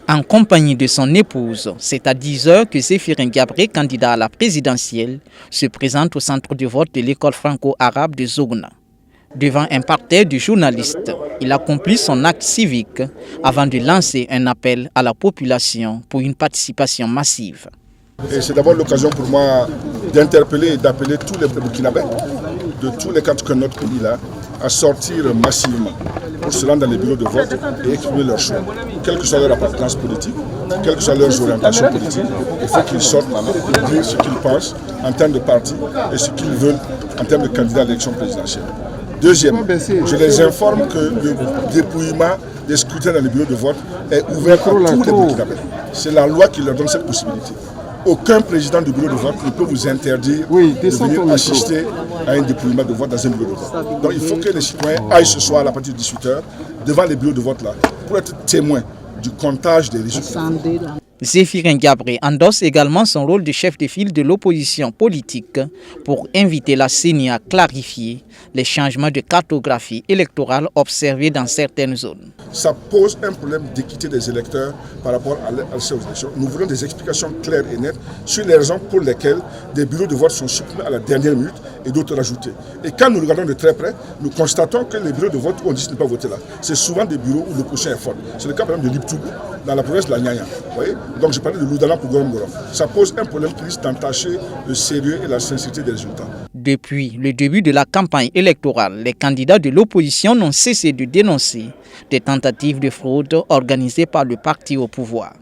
En compagnie de son épouse, c'est à 10 heures que Zéphirin Diabré, candidat à la présidentielle, se présente au centre de vote de l'école franco-arabe de Zogna. Devant un parterre de journalistes, il accomplit son acte civique avant de lancer un appel à la population pour une participation massive. C'est d'abord l'occasion pour moi d'interpeller et d'appeler tous les Burkinabés de tous les quatre coins de notre pays là, à sortir massivement pour se rendre dans les bureaux de vote et exprimer leur choix. Quelle que soit leur appartenance politique, quelles que soient leurs orientations politiques, il faut qu'ils sortent pour dire ce qu'ils pensent en termes de parti et ce qu'ils veulent en termes de candidat à l'élection présidentielle. Deuxième, je les informe que le dépouillement des scrutins dans les bureaux de vote est ouvert à tous les Burkinabés. C'est la loi qui leur donne cette possibilité. Aucun président du bureau de vote ne peut vous interdire de venir assister à un dépouillement de vote dans un bureau de vote. Donc il faut que les citoyens aillent ce soir à partir de 18h devant les bureaux de vote là pour être témoins du comptage des résultats. Zéphirin Diabré endosse également son rôle de chef de file de l'opposition politique pour inviter la CENI à clarifier les changements de cartographie électorale observés dans certaines zones. Ça pose un problème d'équité des électeurs par rapport à ces élections. Nous voulons des explications claires et nettes sur les raisons pour lesquelles des bureaux de vote sont supprimés à la dernière minute et d'autres rajoutés. Et quand nous regardons de très près, nous constatons que les bureaux de vote où on dit de ne pas voter là, c'est souvent des bureaux où l'opposition est forte. C'est le cas par exemple de Liptougou, dans la province de la Nyanya. Vous voyez? Donc je parlais de Loudala pour Gorom. Ça pose un problème qui risque d'entacher le sérieux et la sincérité des résultats. Depuis le début de la campagne électorale, les candidats de l'opposition n'ont cessé de dénoncer des tentatives de fraude organisées par le parti au pouvoir.